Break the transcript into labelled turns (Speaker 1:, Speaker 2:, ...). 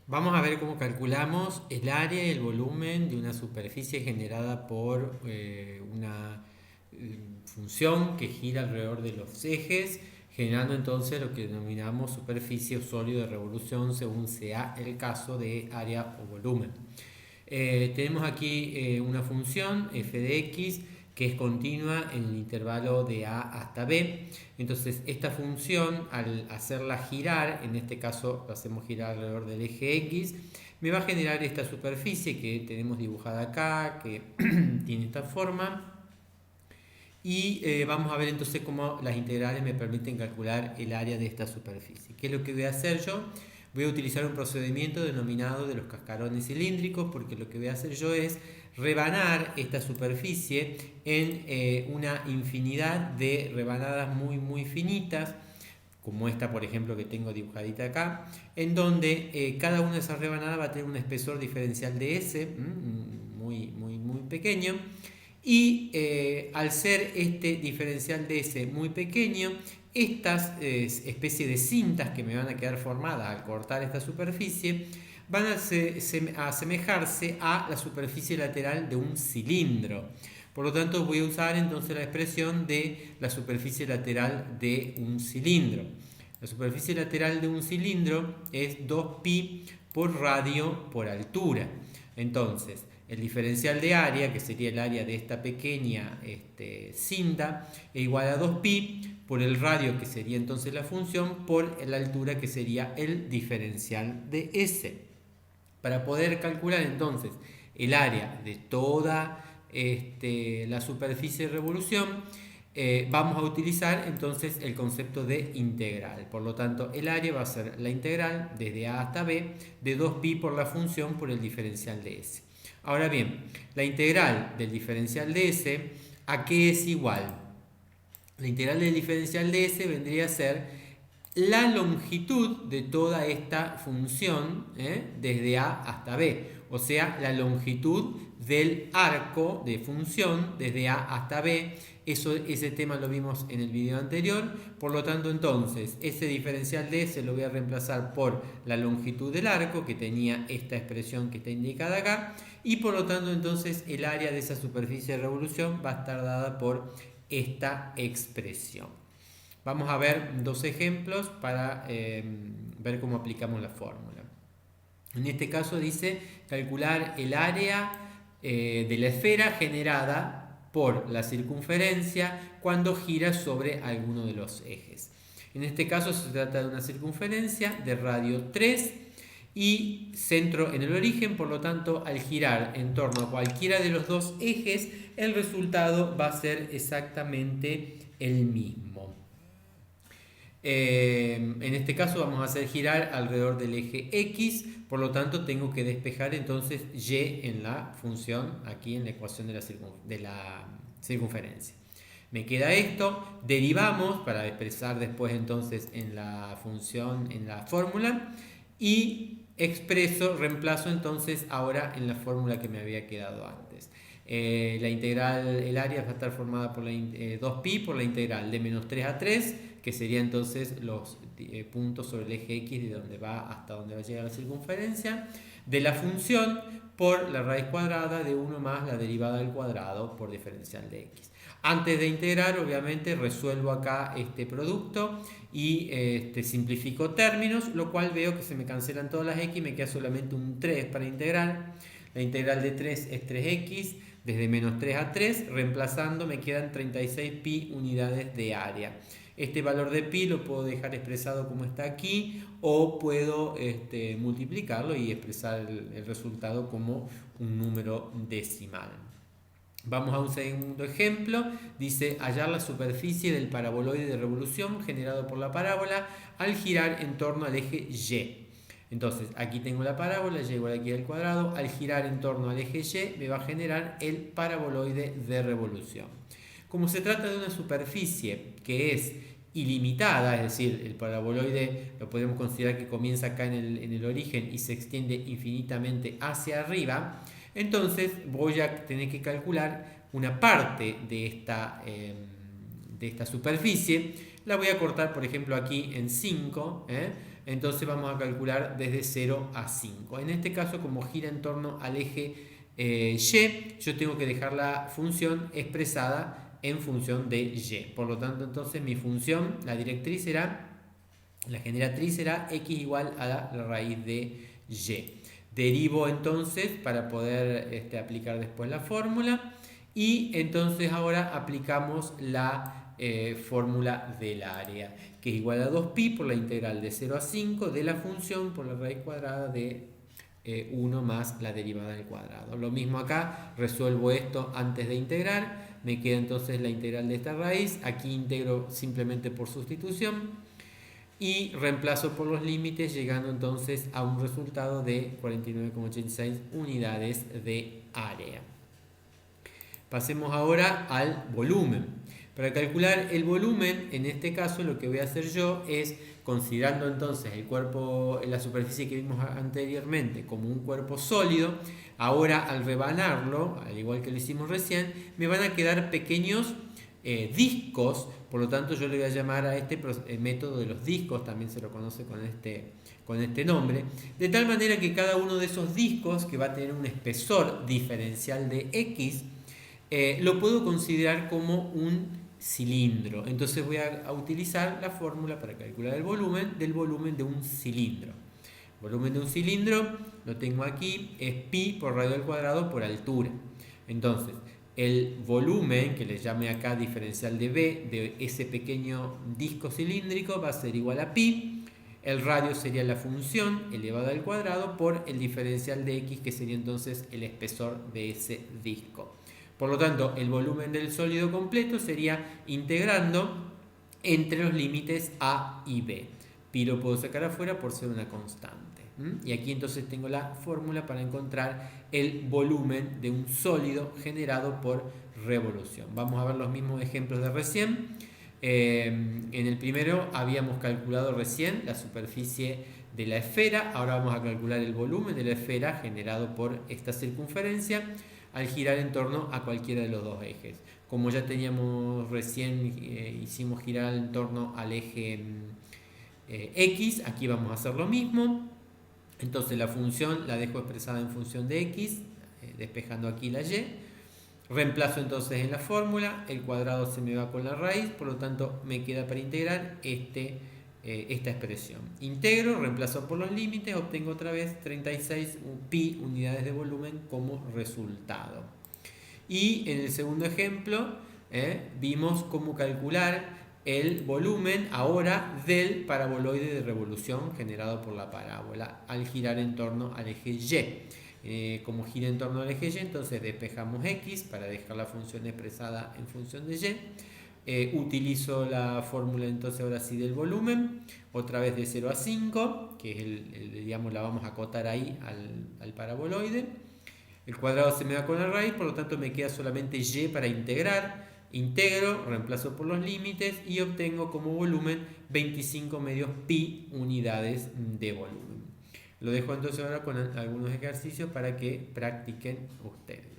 Speaker 1: Vamos a ver cómo calculamos el área y el volumen de una superficie generada por una función que gira alrededor de los ejes, generando entonces lo que denominamos superficie o sólido de revolución según sea el caso de área o volumen. Tenemos aquí una función f de x que es continua en el intervalo de a hasta b. Entonces esta función, al hacerla girar, en este caso lo hacemos girar alrededor del eje x, me va a generar esta superficie que tenemos dibujada acá, que tiene esta forma. Y vamos a ver entonces cómo las integrales me permiten calcular el área de esta superficie. ¿Qué es lo que voy a hacer yo? Voy a utilizar un procedimiento denominado de los cascarones cilíndricos, porque lo que voy a hacer yo es rebanar esta superficie en una infinidad de rebanadas muy finitas, como esta por ejemplo que tengo dibujadita acá, en donde cada una de esas rebanadas va a tener un espesor diferencial de S, muy pequeño, y al ser este diferencial de S muy pequeño, estas especies de cintas que me van a quedar formadas al cortar esta superficie van a asemejarse a la superficie lateral de un cilindro. Por lo tanto, voy a usar entonces la expresión de la superficie lateral de un cilindro. La superficie lateral de un cilindro es 2pi por radio por altura. Entonces, el diferencial de área, que sería el área de esta pequeña cinta, es igual a 2pi por el radio, que sería entonces la función, por la altura, que sería el diferencial de S. Para poder calcular entonces el área de toda la superficie de revolución, vamos a utilizar entonces el concepto de integral. Por lo tanto, el área va a ser la integral desde a hasta b de 2pi por la función por el diferencial de S. Ahora bien, la integral del diferencial de S, ¿a qué es igual? La integral del diferencial de S vendría a ser la longitud de toda esta función desde a hasta b, o sea, la longitud del arco de función desde a hasta b. Ese tema lo vimos en el video anterior, por lo tanto entonces ese diferencial de S lo voy a reemplazar por la longitud del arco, que tenía esta expresión que está indicada acá, y por lo tanto entonces el área de esa superficie de revolución va a estar dada por esta expresión. Vamos a ver dos ejemplos para ver cómo aplicamos la fórmula. En este caso dice calcular el área de la esfera generada por la circunferencia cuando gira sobre alguno de los ejes. En este caso se trata de una circunferencia de radio 3 y centro en el origen, por lo tanto al girar en torno a cualquiera de los dos ejes el resultado va a ser exactamente el mismo. En este caso vamos a hacer girar alrededor del eje X, por lo tanto tengo que despejar entonces Y en la función, aquí en la ecuación de la circunferencia. Me queda esto, derivamos para expresar después entonces en la función, en la fórmula, y reemplazo entonces ahora en la fórmula que me había quedado antes. La integral, el área va a estar formada por 2pi por la integral de menos 3 a 3, que sería entonces los puntos sobre el eje X de donde va hasta donde va a llegar la circunferencia, de la función por la raíz cuadrada de 1 más la derivada al cuadrado por diferencial de X. Antes de integrar, obviamente, resuelvo acá este producto y simplifico términos, lo cual veo que se me cancelan todas las X y me queda solamente un 3 para integrar. La integral de 3 es 3x, desde menos 3 a 3, reemplazando me quedan 36 pi unidades de área. Este valor de pi lo puedo dejar expresado como está aquí, o puedo multiplicarlo y expresar el resultado como un número decimal. Vamos a un segundo ejemplo. Dice hallar la superficie del paraboloide de revolución generado por la parábola al girar en torno al eje Y. Entonces aquí tengo la parábola, y igual aquí al cuadrado. Al girar en torno al eje Y me va a generar el paraboloide de revolución. Como se trata de una superficie que es ilimitada, es decir, el paraboloide lo podemos considerar que comienza acá en el origen y se extiende infinitamente hacia arriba, entonces voy a tener que calcular una parte de esta superficie. La voy a cortar, por ejemplo, aquí en 5, entonces vamos a calcular desde 0 a 5. En este caso, como gira en torno al eje Y, yo tengo que dejar la función expresada en función de Y. Por lo tanto, entonces mi función, la generatriz será x igual a la raíz de Y. Derivo entonces para poder aplicar después la fórmula, y entonces ahora aplicamos la fórmula del área, que es igual a 2pi por la integral de 0 a 5 de la función por la raíz cuadrada de 1 más la derivada del cuadrado. Lo mismo acá, resuelvo esto antes de integrar, me queda entonces la integral de esta raíz, aquí integro simplemente por sustitución y reemplazo por los límites, llegando entonces a un resultado de 49,86 unidades de área. Pasemos ahora al volumen. Para calcular el volumen, en este caso lo que voy a hacer yo es, considerando entonces el cuerpo, la superficie que vimos anteriormente como un cuerpo sólido, ahora al rebanarlo, al igual que lo hicimos recién, me van a quedar pequeños discos. Por lo tanto, yo le voy a llamar a este método de los discos, también se lo conoce con este nombre, de tal manera que cada uno de esos discos, que va a tener un espesor diferencial de x, lo puedo considerar como un cilindro. Entonces voy a utilizar la fórmula para calcular el volumen del volumen de un cilindro. El volumen de un cilindro lo tengo aquí, es pi por radio al cuadrado por altura. Entonces, el volumen, que le llame acá diferencial de B, de ese pequeño disco cilíndrico, va a ser igual a pi. El radio sería la función elevada al cuadrado por el diferencial de x, que sería entonces el espesor de ese disco. Por lo tanto, el volumen del sólido completo sería integrando entre los límites A y B. Pi lo puedo sacar afuera por ser una constante. Y aquí entonces tengo la fórmula para encontrar el volumen de un sólido generado por revolución. Vamos a ver los mismos ejemplos de recién. En el primero habíamos calculado recién la superficie de la esfera. Ahora vamos a calcular el volumen de la esfera generado por esta circunferencia al girar en torno a cualquiera de los dos ejes. Como ya teníamos recién, hicimos girar en torno al eje X, aquí vamos a hacer lo mismo. Entonces la función la dejo expresada en función de X, despejando aquí la Y. Reemplazo entonces en la fórmula, el cuadrado se me va con la raíz, por lo tanto me queda para integrar esta expresión. Integro, reemplazo por los límites, obtengo otra vez 36 pi unidades de volumen como resultado. Y en el segundo ejemplo vimos cómo calcular el volumen ahora del paraboloide de revolución generado por la parábola al girar en torno al eje Y. Como gira en torno al eje Y, entonces despejamos X para dejar la función expresada en función de Y. Utilizo la fórmula entonces ahora sí del volumen, otra vez de 0 a 5, que es digamos, la vamos a acotar ahí al paraboloide. El cuadrado se me da con la raíz, por lo tanto me queda solamente Y para integrar. Integro, reemplazo por los límites y obtengo como volumen 25 medios pi unidades de volumen. Lo dejo entonces ahora con algunos ejercicios para que practiquen ustedes.